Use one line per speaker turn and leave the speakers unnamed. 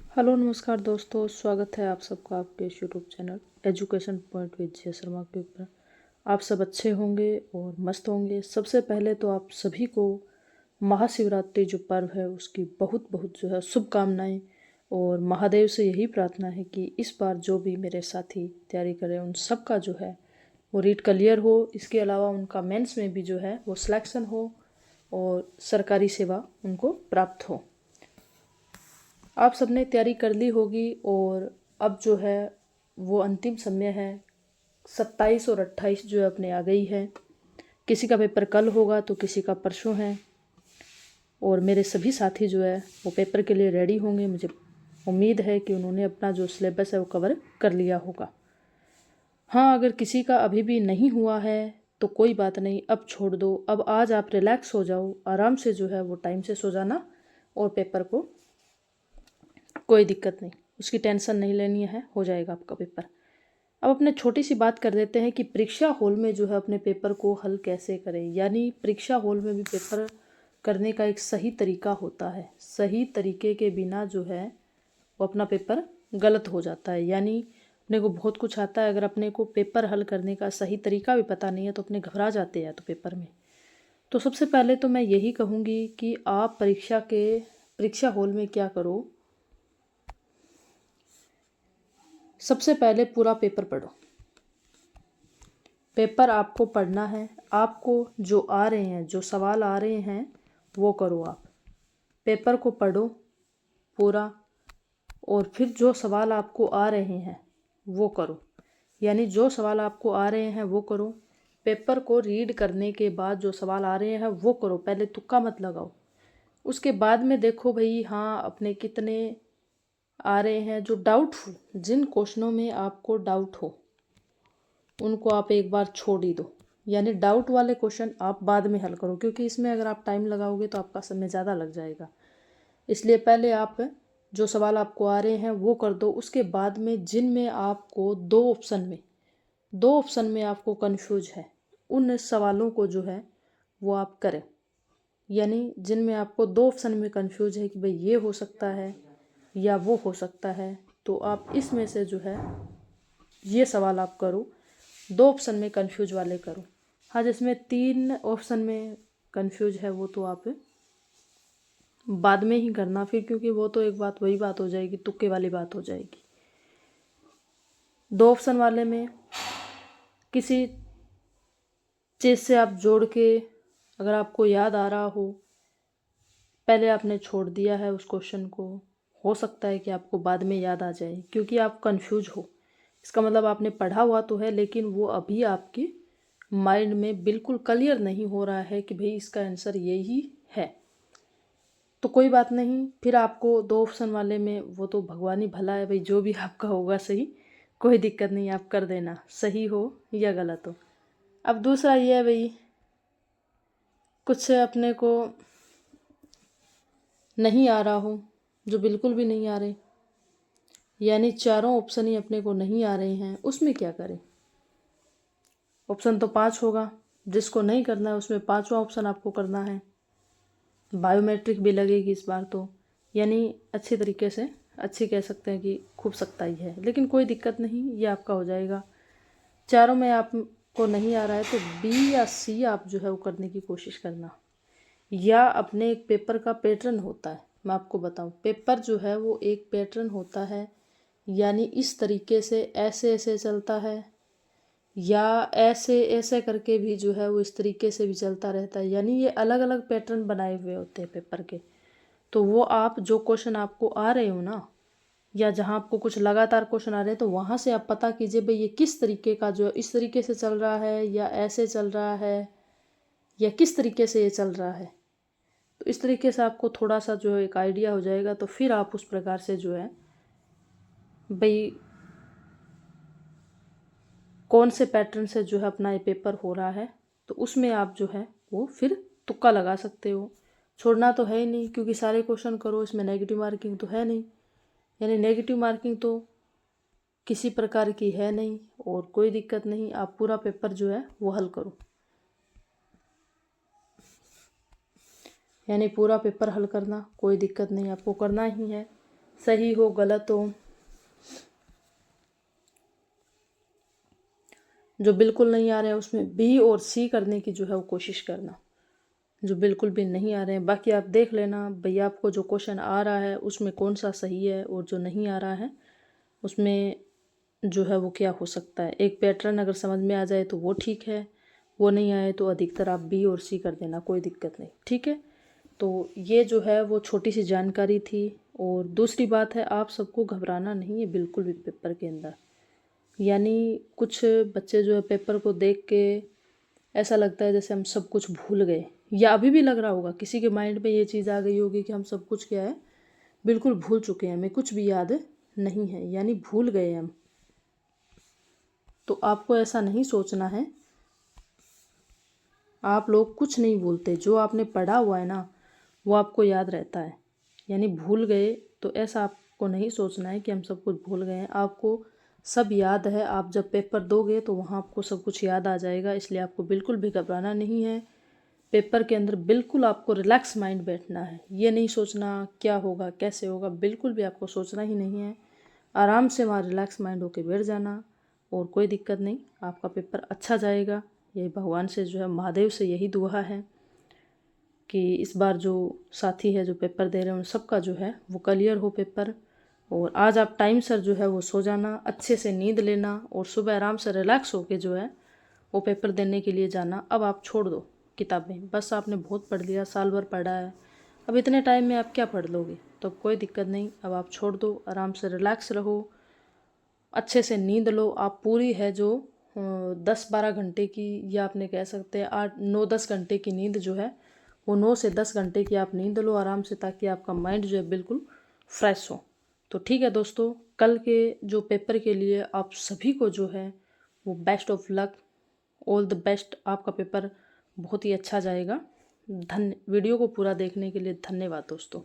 Hello नमस्कार दोस्तों, स्वागत है आप सबका आपके YouTube channel education point with जय शर्मा के ऊपर। आप सब अच्छे होंगे और मस्त होंगे। सबसे पहले तो आप सभी को महाशिवरात्रि जो पर्व है उसकी बहुत बहुत जो है शुभकामनाएं। और महादेव से यही प्रार्थना है कि इस बार जो भी मेरे साथी तैयारी करें उन सबका जो है वो रीट क्लियर हो। इसके अलावा उनका मेंस में भी जो है वो सिलेक्शन हो और सरकारी सेवा उनको प्राप्त हो। आप सबने तैयारी कर ली होगी और अब जो है वो अंतिम समय है। 27 और 28 जो है अपने आ गई है। किसी का पेपर कल होगा तो किसी का परसों है। और मेरे सभी साथी जो है वो पेपर के लिए रेडी होंगे। मुझे उम्मीद है कि उन्होंने अपना जो सिलेबस है वो कवर कर लिया होगा। हाँ, अगर किसी का अभी भी नहीं हुआ है तो कोई बात नहीं, अब छोड़ दो। अब आज आप रिलैक्स हो जाओ, आराम से जो है वो टाइम से सो जाना और पेपर को कोई दिक्कत नहीं, उसकी टेंशन नहीं लेनी है, हो जाएगा आपका पेपर। अब अपने छोटी सी बात कर देते हैं कि परीक्षा हॉल में जो है अपने पेपर को हल कैसे करें। यानी परीक्षा हॉल में भी पेपर करने का एक सही तरीका होता है। सही तरीके के बिना जो है वो अपना पेपर गलत हो जाता है। यानी अपने को बहुत कुछ आता है, अगर अपने को पेपर हल करने का सही तरीका भी पता नहीं है तो अपने घबरा जाते हैं तो पेपर में। तो सबसे पहले तो मैं यही कहूँगी कि आप परीक्षा हॉल में क्या करो, सबसे पहले पूरा पेपर पढ़ो। पेपर आपको पढ़ना है, आपको जो आ रहे हैं, जो सवाल आ रहे हैं वो करो। आप पेपर को पढ़ो पूरा और फिर जो सवाल आपको आ रहे हैं वो करो। यानी जो सवाल आपको आ रहे हैं वो करो। पेपर को रीड करने के बाद जो सवाल आ रहे हैं वो करो, पहले तुक्का मत लगाओ। उसके बाद में देखो भाई, हाँ अपने कितने आ रहे हैं। जो डाउटफुल, जिन क्वेश्चनों में आपको डाउट हो उनको आप एक बार छोड़ ही दो। यानी डाउट वाले क्वेश्चन आप बाद में हल करो, क्योंकि इसमें अगर आप टाइम लगाओगे तो आपका समय ज़्यादा लग जाएगा। इसलिए पहले आप जो सवाल आपको आ रहे हैं वो कर दो। उसके बाद में जिनमें आपको दो ऑप्शन में आपको कंफ्यूज है, उन सवालों को जो है वो आप करें। यानी जिनमें आपको दो ऑप्शन में कंफ्यूज है कि भाई ये हो सकता है या वो हो सकता है, तो आप इसमें से जो है ये सवाल आप करो। दो ऑप्शन में कंफ्यूज वाले करो। हाँ, जिसमें 3 ऑप्शन में कंफ्यूज है वो तो आप बाद में ही करना फिर, क्योंकि वो तो एक बात वही बात हो जाएगी, तुक्के वाली बात हो जाएगी। 2 ऑप्शन वाले में किसी चीज़ से आप जोड़ के, अगर आपको याद आ रहा हो, पहले आपने छोड़ दिया है उस क्वेश्चन को, हो सकता है कि आपको बाद में याद आ जाए, क्योंकि आप कंफ्यूज हो। इसका मतलब आपने पढ़ा हुआ तो है लेकिन वो अभी आपकी माइंड में बिल्कुल क्लियर नहीं हो रहा है कि भाई इसका आंसर यही है। तो कोई बात नहीं, फिर आपको 2 ऑप्शन वाले में वो तो भगवान ही भला है भाई, जो भी आपका होगा सही, कोई दिक्कत नहीं, आप कर देना, सही हो या गलत हो। अब दूसरा ये है भाई, कुछ अपने को नहीं आ रहा हो, जो बिल्कुल भी नहीं आ रहे, यानी चारों ऑप्शन ही अपने को नहीं आ रहे हैं, उसमें क्या करें। ऑप्शन तो 5 होगा, जिसको नहीं करना है उसमें 5वां ऑप्शन आपको करना है। बायोमेट्रिक भी लगेगी इस बार तो, यानी अच्छी तरीके से, अच्छी कह सकते हैं कि खूब सख्ताई है, लेकिन कोई दिक्कत नहीं, ये आपका हो जाएगा। चारों में आपको नहीं आ रहा है तो बी या सी आप जो है वो करने की कोशिश करना। या अपने एक पेपर का पैटर्न होता है, मैं आपको बताऊं, पेपर जो है वो एक पैटर्न होता है। यानी इस तरीके से ऐसे ऐसे चलता है, या ऐसे ऐसे करके भी जो है वो इस तरीके से भी चलता रहता है। यानी ये अलग अलग पैटर्न बनाए हुए होते हैं पेपर के। तो वो आप जो क्वेश्चन आपको आ रहे हो ना, या जहाँ आपको कुछ लगातार क्वेश्चन आ रहे हैं, तो वहाँ से आप पता कीजिए भाई ये किस तरीके का, जो इस तरीके से चल रहा है या ऐसे चल रहा है या किस तरीके से ये चल रहा है। तो इस तरीके से आपको थोड़ा सा जो है एक आइडिया हो जाएगा। तो फिर आप उस प्रकार से जो है भाई कौन से पैटर्न से जो है अपना ये पेपर हो रहा है, तो उसमें आप जो है वो फिर तुक्का लगा सकते हो। छोड़ना तो है ही नहीं, क्योंकि सारे क्वेश्चन करो, इसमें नेगेटिव मार्किंग तो है नहीं। यानी नेगेटिव मार्किंग तो किसी प्रकार की है नहीं, और कोई दिक्कत नहीं, आप पूरा पेपर जो है वो हल करो। यानी पूरा पेपर हल करना, कोई दिक्कत नहीं, आपको करना ही है। सही हो गलत हो, जो बिल्कुल नहीं आ रहे हैं उसमें बी और सी करने की जो है वो कोशिश करना, जो बिल्कुल भी नहीं आ रहे हैं। बाकी आप देख लेना भैया आपको जो क्वेश्चन आ रहा है उसमें कौन सा सही है और जो नहीं आ रहा है उसमें जो है वो क्या हो सकता है। एक पैटर्न अगर समझ में आ जाए तो वो ठीक है, वो नहीं आए तो अधिकतर आप बी और सी कर देना, कोई दिक्कत नहीं, ठीक है। तो ये जो है वो छोटी सी जानकारी थी। और दूसरी बात है, आप सबको घबराना नहीं है बिल्कुल भी पेपर के अंदर। यानी कुछ बच्चे जो है पेपर को देख के ऐसा लगता है जैसे हम सब कुछ भूल गए, या अभी भी लग रहा होगा किसी के माइंड में ये चीज़ आ गई होगी कि हम सब कुछ क्या है बिल्कुल भूल चुके हैं, हमें कुछ भी याद नहीं है, यानी भूल गए हम। तो आपको ऐसा नहीं सोचना है, आप लोग कुछ नहीं भूलते, जो आपने पढ़ा हुआ है ना वो आपको याद रहता है। यानी भूल गए तो ऐसा आपको नहीं सोचना है कि हम सब कुछ भूल गए हैं, आपको सब याद है। आप जब पेपर दोगे तो वहाँ आपको सब कुछ याद आ जाएगा, इसलिए आपको बिल्कुल भी घबराना नहीं है। पेपर के अंदर बिल्कुल आपको रिलैक्स माइंड बैठना है, ये नहीं सोचना क्या होगा कैसे होगा, बिल्कुल भी आपको सोचना ही नहीं है। आराम से वहाँ रिलैक्स माइंड होके बैठ जाना और कोई दिक्कत नहीं, आपका पेपर अच्छा जाएगा। ये भगवान से जो है, महादेव से यही दुआ है कि इस बार जो साथी है जो पेपर दे रहे हैं उन सबका जो है वो क्लियर हो पेपर। और आज आप टाइम सर जो है वो सो जाना, अच्छे से नींद लेना और सुबह आराम से रिलैक्स होके जो है वो पेपर देने के लिए जाना। अब आप छोड़ दो किताबें, बस आपने बहुत पढ़ लिया, साल भर पढ़ा है, अब इतने टाइम में आप क्या पढ़ लोगे, तो कोई दिक्कत नहीं, अब आप छोड़ दो, आराम से रिलैक्स रहो, अच्छे से नींद लो। आप पूरी है जो 10-12 घंटे की, या आपने कह सकते हैं 8-9-10 घंटे की नींद जो है वो 9 से 10 घंटे की आप नींद लो आराम से, ताकि आपका माइंड जो है बिल्कुल फ्रेश हो। तो ठीक है दोस्तों, कल के जो पेपर के लिए आप सभी को जो है वो best of luck, all the best. आपका पेपर बहुत ही अच्छा जाएगा। वीडियो को पूरा देखने के लिए धन्यवाद दोस्तों।